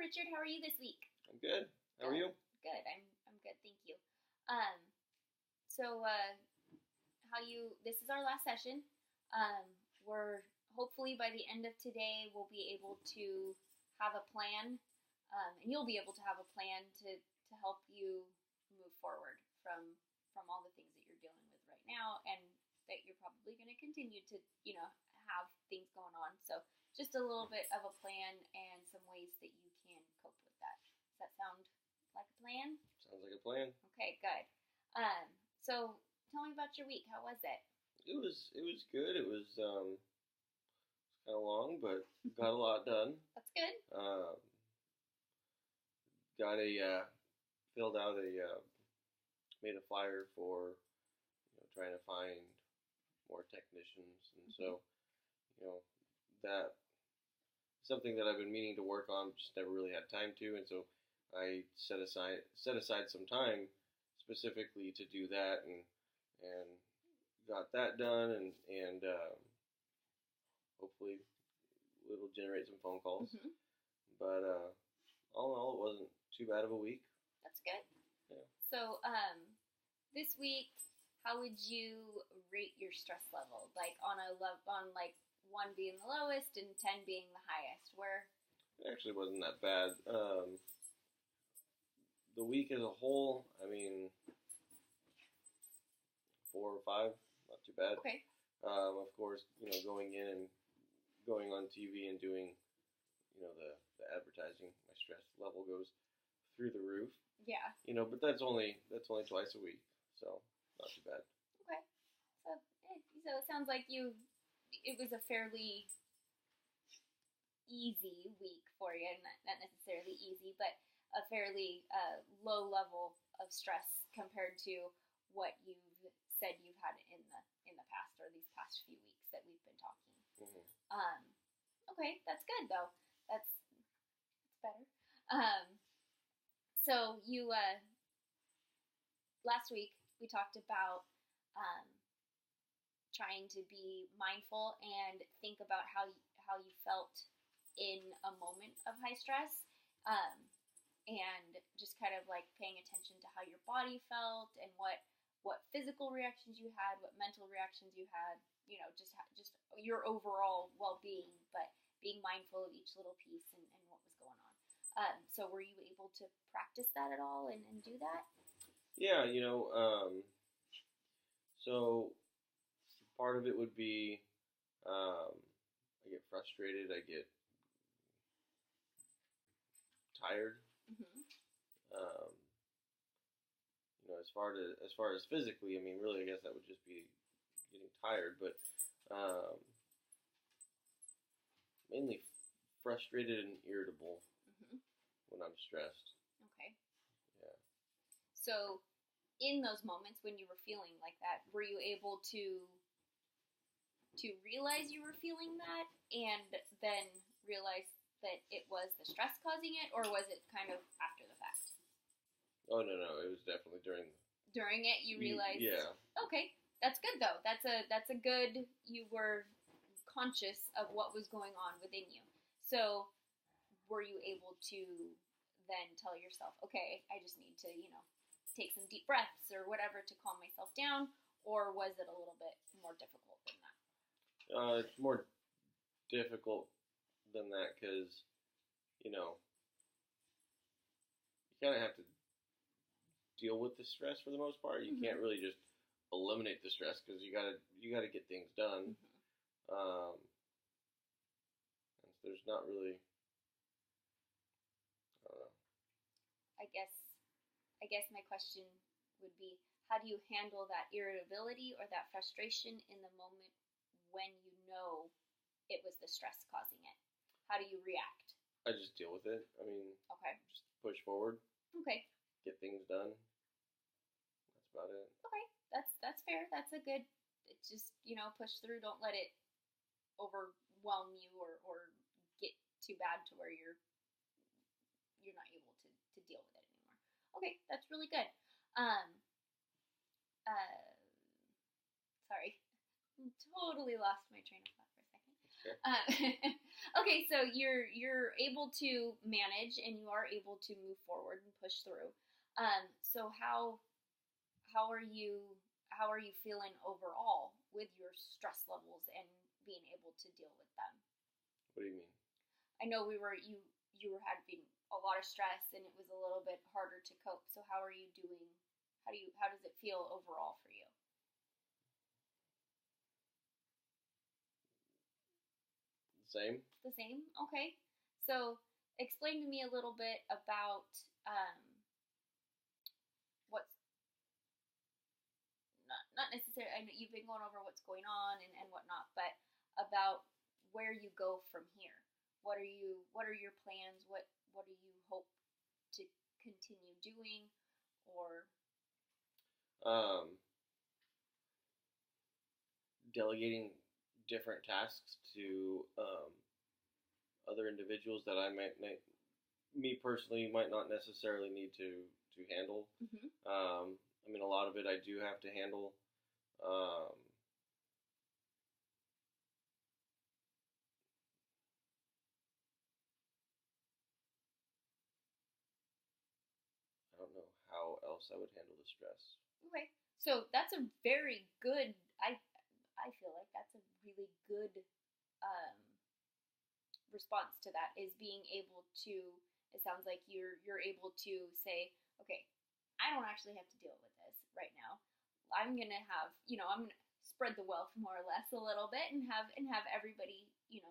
Richard. How are you this week? I'm good. How are Good. you? Good. I'm good. Thank you. Um, so how you? This is our last session. We're hopefully by the end of today we'll be able to have a plan, and you'll be able to have a plan to help you move forward from all the things that you're dealing with right now, and that you're probably going to continue to have things going on. So just a little bit of a plan and some ways that you can cope with that. Does that sound like a plan? Sounds like a plan. Okay, good. So tell me about your week. How was it? It was good. It was kind of long, but got a lot done. That's good. Got a filled out a made a flyer for trying to find more technicians, and so that something that I've been meaning to work on, just never really had time to, and so I set aside some time specifically to do that, and got that done, and hopefully it'll generate some phone calls. Mm-hmm. But all in all, it wasn't too bad of a week. That's good. Yeah. So this week, how would you rate your stress level? Like on like 1 being the lowest and 10 being the highest. Where? It actually wasn't that bad. The week as a whole, I mean, 4 or 5, not too bad. Okay. Of course, going in and going on TV and doing, the advertising, my stress level goes through the roof. Yeah. But that's only twice a week, so not too bad. Okay. So it sounds like it was a fairly easy week for you, not necessarily easy, but a fairly low level of stress compared to what you've said you've had in the past, or these past few weeks that we've been talking. Mm-hmm. Okay, that's good though. That's better. So you last week we talked about trying to be mindful and think about how you felt in a moment of high stress, and just kind of like paying attention to how your body felt and what physical reactions you had, what mental reactions you had, just your overall well-being, but being mindful of each little piece and what was going on. So were you able to practice that at all and do that? Yeah, so part of it would be I get frustrated, I get tired. Mm-hmm. As far as physically, I mean, really, I guess that would just be getting tired, but mainly frustrated and irritable when I'm stressed. Okay. Yeah. So, in those moments when you were feeling like that, were you able to realize you were feeling that, and then realize that it was the stress causing it, or was it kind of after the fact? Oh, no, it was definitely During it, you realized. Yeah. Okay, that's good though. That's a good. You were conscious of what was going on within you. So, were you able to then tell yourself, okay, I just need to, take some deep breaths or whatever to calm myself down, or was it a little bit more difficult than that? It's more difficult than that because, you kind of have to deal with the stress for the most part. You can't really just eliminate the stress because you gotta get things done. And so there's not really, I don't know. I guess my question would be, how do you handle that irritability or that frustration in the moment when you know it was the stress causing it? How do you react? I just deal with it. I mean, okay, just push forward. Okay. Get things done. That's about it. Okay, that's fair. That's a good. It's just push through. Don't let it overwhelm you or get too bad to where you're not able to deal with it anymore. Okay, that's really good. Sorry, totally lost my train of thought for a second. Okay. Okay, so you're able to manage and you are able to move forward and push through. So how are you feeling overall with your stress levels and being able to deal with them? What do you mean? I know you were having a lot of stress and it was a little bit harder to cope. So how are you doing? How does it feel overall for you? Same. The same? Okay. So explain to me a little bit about what's not necessarily. I know you've been going over what's going on and whatnot, but about where you go from here. What are your plans? What do you hope to continue doing, or Um, Delegating different tasks to other individuals that me personally, might not necessarily need to handle. mm-hmm. I mean, a lot of it I do have to handle. Um, I don't know how else I would handle the stress. Okay. So that's a very good. I feel like that's a really good um, response to that is being able to. It sounds like you're able to say, okay, I don't actually have to deal with this right now. I'm gonna have I'm gonna spread the wealth more or less a little bit and have everybody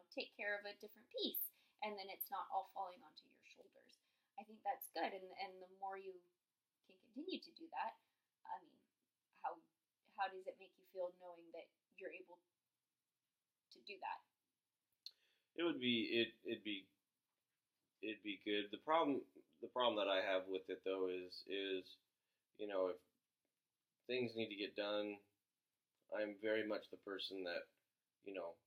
take care of a different piece, and then it's not all falling onto your shoulders. I think that's good, and the more you can continue to do that, I mean, how does it make you feel knowing that you're able to do that? It would be it'd be good. The problem that I have with it though is if things need to get done, I'm very much the person that you know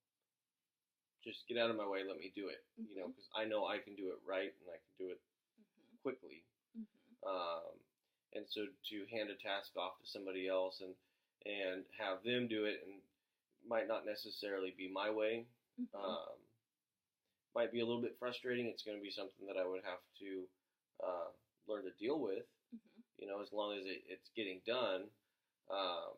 just get out of my way, let me do it. Mm-hmm. Because I know I can do it right and I can do it Mm-hmm. quickly. Mm-hmm. And so to hand a task off to somebody else and have them do it and might not necessarily be my way. Mm-hmm. Might be a little bit frustrating. It's going to be something that I would have to learn to deal with. Mm-hmm. As long as it's getting done. I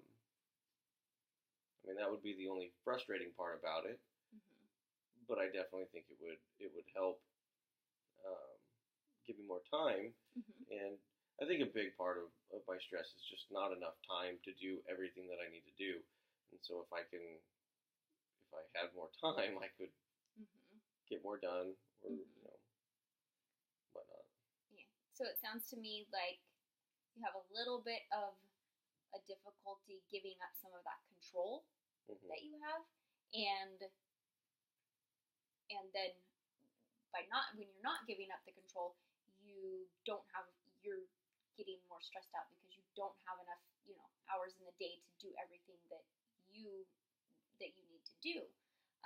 mean, that would be the only frustrating part about it. Mm-hmm. But I definitely think it would help um, give me more time. Mm-hmm. And I think a big part of my stress is just not enough time to do everything that I need to do. And so if I had more time, I could Mm-hmm. get more done or Mm-hmm. whatnot. Yeah. So it sounds to me like you have a little bit of a difficulty giving up some of that control Mm-hmm. that you have, and then when you're not giving up the control, you're getting more stressed out because you don't have enough hours in the day to do everything that you need to do.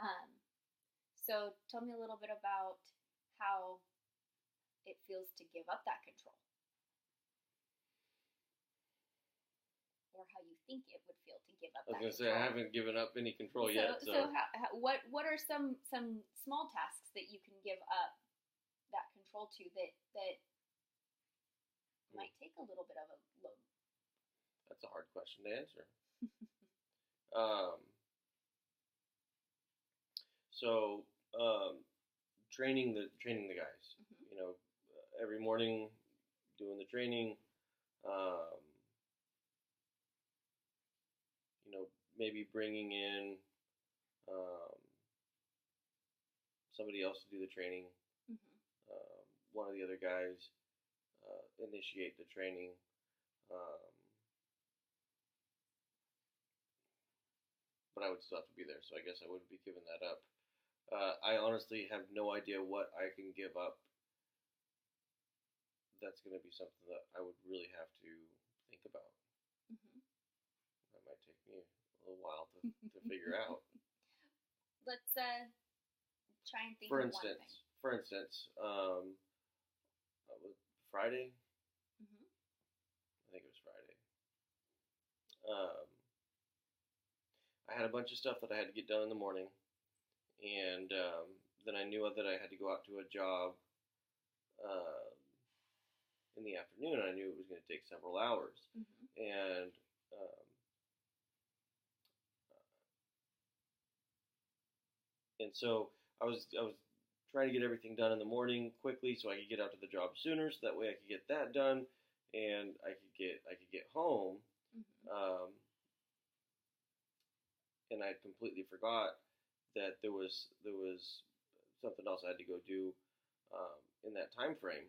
Um, so tell me a little bit about how it feels to give up that control, or how you think it would feel to give up I was that going to say, control. I haven't given up any control yet. So what are some small tasks that you can give up that control to that might take a little bit of a load? That's a hard question to answer. um, so training the guys. Mm-hmm. Every morning doing the training. Um, maybe bringing in somebody else to do the training. Mm-hmm. One of the other guys initiate the training. Um, but I would still have to be there, so I guess I wouldn't be giving that up. I honestly have no idea what I can give up. That's going to be something that I would really have to think about. Mm-hmm. That might take me a little while to figure out. Let's try and think of one thing. For instance, Friday. Mm-hmm. I think it was Friday. I had a bunch of stuff that I had to get done in the morning, and then I knew that I had to go out to a job uh, in the afternoon. I knew it was going to take several hours, Mm-hmm. and um, so I was trying to get everything done in the morning quickly so I could get out to the job sooner, so that way I could get that done, and I could get home. Mm-hmm. And I completely forgot that there was something else I had to go do in that time frame,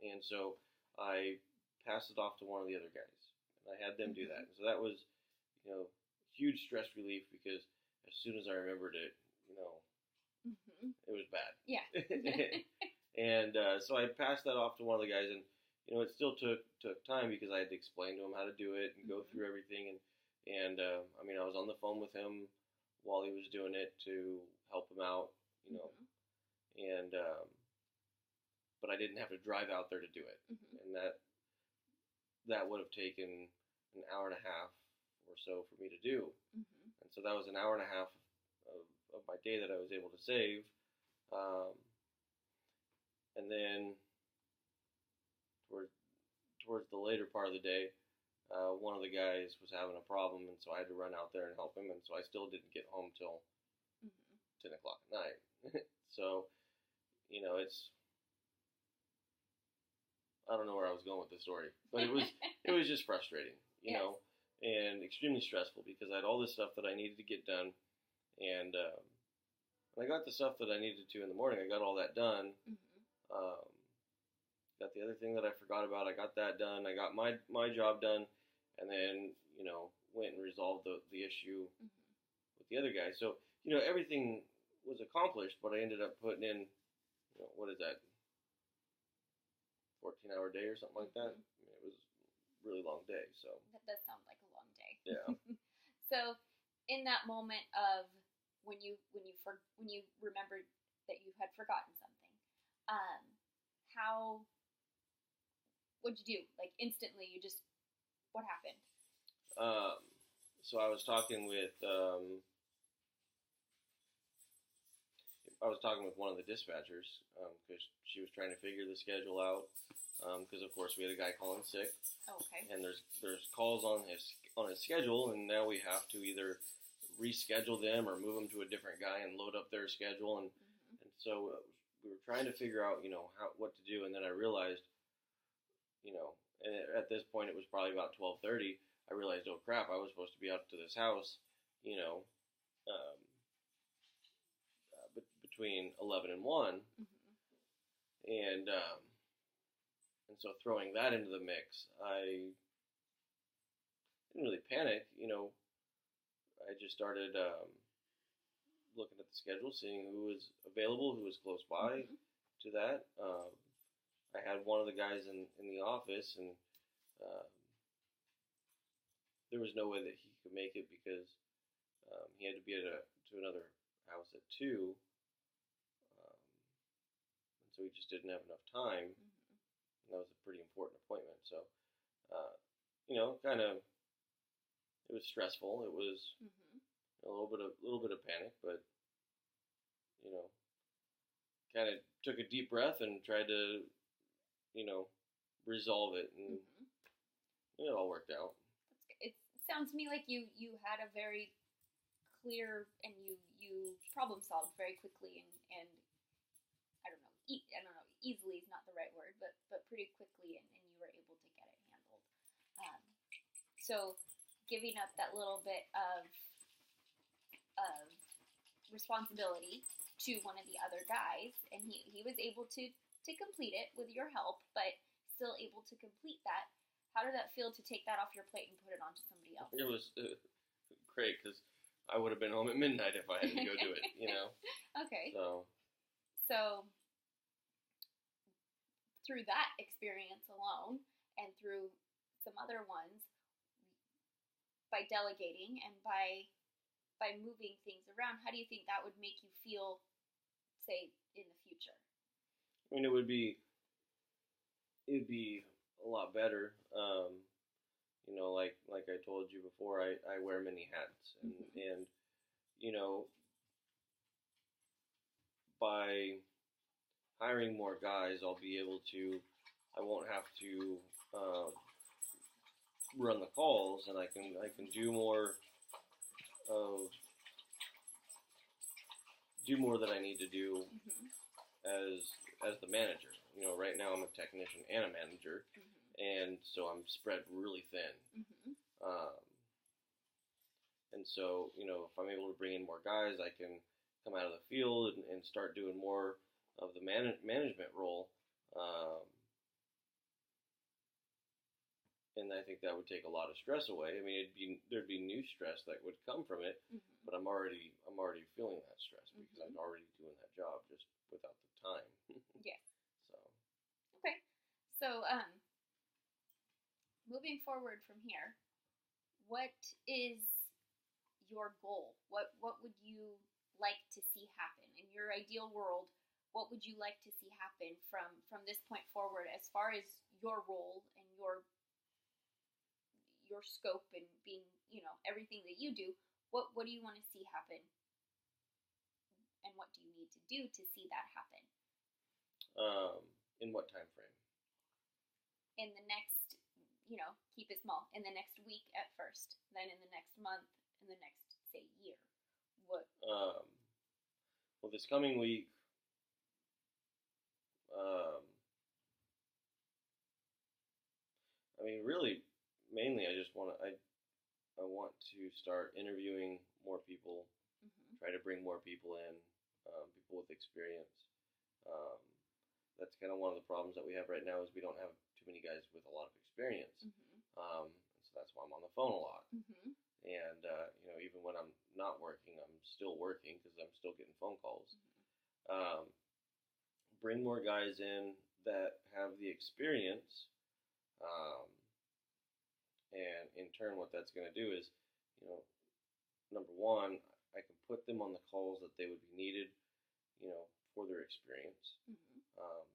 and so I passed it off to one of the other guys, and I had them do that. Mm-hmm. And so that was, huge stress relief because as soon as I remembered it, Mm-hmm. it was bad. Yeah. And so I passed that off to one of the guys, and it still took time because I had to explain to him how to do it and go Mm-hmm. through everything, and I mean I was on the phone with him while he was doing it to help him out, Mm-hmm. and but I didn't have to drive out there to do it, Mm-hmm. and that would have taken an hour and a half or so for me to do, Mm-hmm. and so that was an hour and a half of my day that I was able to save. Um, and then towards towards the later part of the day, one of the guys was having a problem, and so I had to run out there and help him, and so I still didn't get home till Mm-hmm. 10 o'clock at night. So it's I don't know where I was going with the story, but it was just frustrating, Yes. and extremely stressful because I had all this stuff that I needed to get done, and when I got the stuff that I needed to in the morning, I got all that done. Mm-hmm. Um, got the other thing that I forgot about. I got that done. I got my job done, and then went and resolved the issue Mm-hmm. with the other guy. So everything was accomplished, but I ended up putting in what is that, 14-hour day or something like that. Mm-hmm. I mean, it was a really long day. So That does sound like a long day. yeah. So, in that moment of when you remembered that you had forgotten something, how what'd you do? Like instantly, what happened? Um, so I was talking with one of the dispatchers because she was trying to figure the schedule out. Because of course we had a guy calling sick, Oh, okay. and there's calls on his schedule, and now we have to either reschedule them or move them to a different guy and load up their schedule, and Mm-hmm. so we were trying to figure out what to do, and then I realized and at this point it was probably about 12:30. I realized, oh crap, I was supposed to be out to this house, um, between 11 and 1, Mm-hmm. and so throwing that into the mix, I didn't really panic. I just started looking at the schedule, seeing who was available, who was close by Mm-hmm. to that. I had one of the guys in the office, and uh, there was no way that he could make it because he had to be to another house at 2, and so he just didn't have enough time. Mm-hmm. And that was a pretty important appointment. So, kind of, it was stressful. It was Mm-hmm. a little bit of panic, but you know, kind of took a deep breath and tried to, resolve it, and Mm-hmm. it all worked out. It sounds to me like you had a very clear and you problem solved very quickly and I don't know easily is not the right word but pretty quickly and you were able to get it handled. So giving up that little bit of responsibility to one of the other guys and he was able to complete it with your help but still able to complete that. How did that feel to take that off your plate and put it onto somebody else? It was great because I would have been home at midnight if I had to go do it. Okay. So So through that experience alone and through some other ones, by delegating and by moving things around, how do you think that would make you feel, say, in the future? I mean, it'd be a lot better. Like I told you before, I wear many hats, and Mm-hmm. and you know by hiring more guys, I'll be able to. I won't have to run the calls, and I can do more of that I need to do Mhm. as the manager. Right now I'm a technician and a manager, Mhm. and so I'm spread really thin. Mhm. Um, and so if I'm able to bring in more guys, I can come out of the field and start doing more of the management role. And I think that would take a lot of stress away. I mean, there'd be new stress that would come from it, Mhm. but I'm already feeling that stress because Mhm. I'm already doing that job just without the time. Yes. So Okay. So, moving forward from here, what is your goal? What would you like to see happen in your ideal world? What would you like to see happen from this point forward, as far as your role and your scope and being, everything that you do? What do you want to see happen, and what do you need to do to see that happen in what time frame? in the next, keep it small, in the next week at first, then in the next month, in the next, say, year? What? Well, this coming week, I mean, really, mainly, I just want to. I want to start interviewing more people, Mhm. try to bring more people in, people with experience. Um, that's kind of one of the problems that we have right now is we don't have too many guys with a lot of experience. Mhm. So that's why I'm on the phone a lot. Mhm. And even when I'm not working, I'm still working because I'm still getting phone calls. Um, bring more guys in that have the experience, um, and in turn, what that's going to do is, you know, number one, I can put them on the calls that they would be needed, for their experience. Mhm. Um,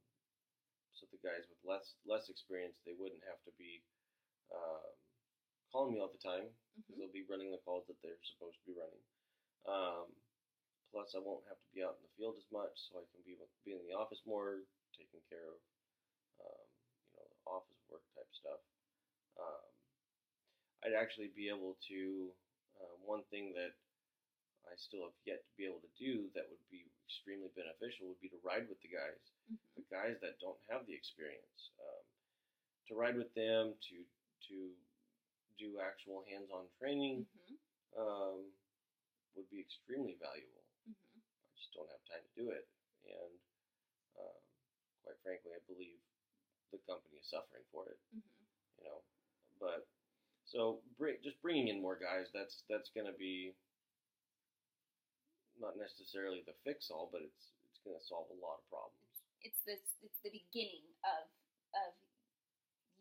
so the guys with less experience, they wouldn't have to be um, calling me all the time because Mhm. they'll be running the calls that they're supposed to be running. Um, plus, I won't have to be out in the field as much, so I can be in the office more, taking care of um, office work type stuff. Um, I'd actually be able to. One thing that I still have yet to be able to do that would be extremely beneficial would be to ride with the Mhm. guys that don't have the experience. To ride with them, to do actual hands-on training, Mhm. um, would be extremely valuable. Mhm. I just don't have time to do it, and um, quite frankly, I believe the company is suffering for it. Mhm. You know, but so just bringing in more guys. That's going to be not necessarily the fix-all, but it's going to solve a lot of problems. It's the beginning of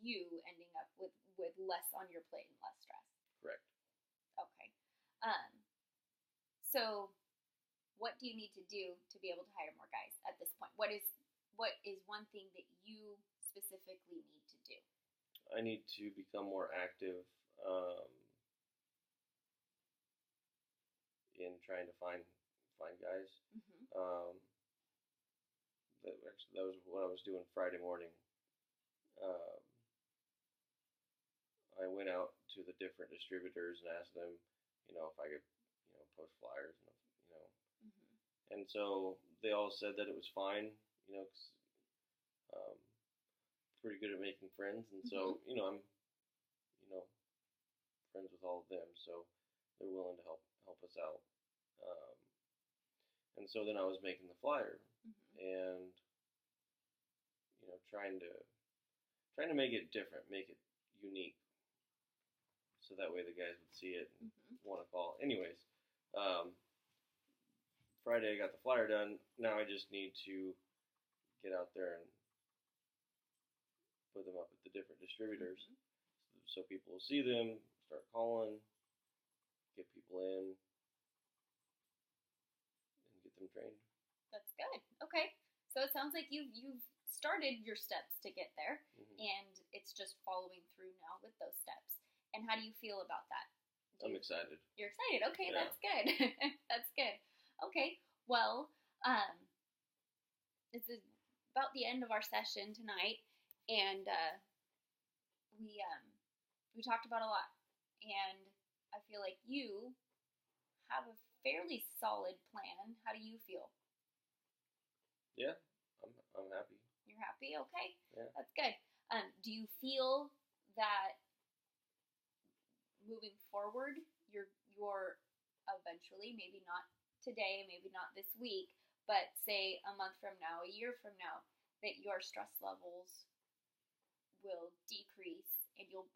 you ending up with less on your plate and less stress. Correct. Okay. Um. So, what do you need to do to be able to hire more guys at this point? What is one thing that you specifically need to do? I need to become more active in trying to find guys. Mhm. Um, that was what I was doing Friday morning. Um, I went out to the different distributors and asked them, if I could, post flyers, Mhm. and so they all said that it was fine, 'cause, um, pretty good at making friends, and so Mhm. I'm, you know, friends with all of them, so they're willing to help us out. Um, and so then I was making the flyer Mhm. and trying to make it different, make it unique, so that way the guys would see it and Mhm. want to call. Anyways, um, Friday I got the flyer done. Now I just need to get out there and put them up at the different distributors, Mhm. so people will see them, start calling, get people in, and get them trained. That's good. Okay. So it sounds like you've started your steps to get there, Mm-hmm. and it's just following through now with those steps. And how do you feel about that? I'm excited. You're excited. Okay, Yeah. that's good. That's good. Okay. Well, this is about the end of our session tonight, and we talked about a lot, and I feel like you have a fairly solid plan. How do you feel? Yeah, I'm happy. You're happy? Okay. Yeah. That's good. Do you feel that moving forward, you're eventually, maybe not today, maybe not this week, but say a month from now, a year from now, that your stress levels will decrease and your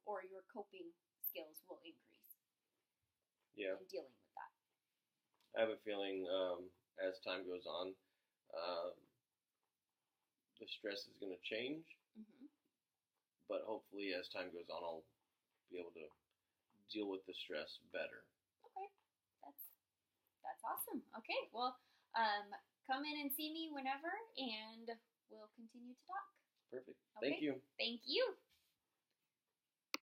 coping skills will increase Yeah. in dealing with that? I have a feeling as time goes on, the stress is going to change, Mm-hmm. but hopefully as time goes on, I'll be able to deal with the stress better. Okay, that's awesome. Okay, well, come in and see me whenever, and we'll continue to talk. Perfect. Okay. Thank you. Thank you.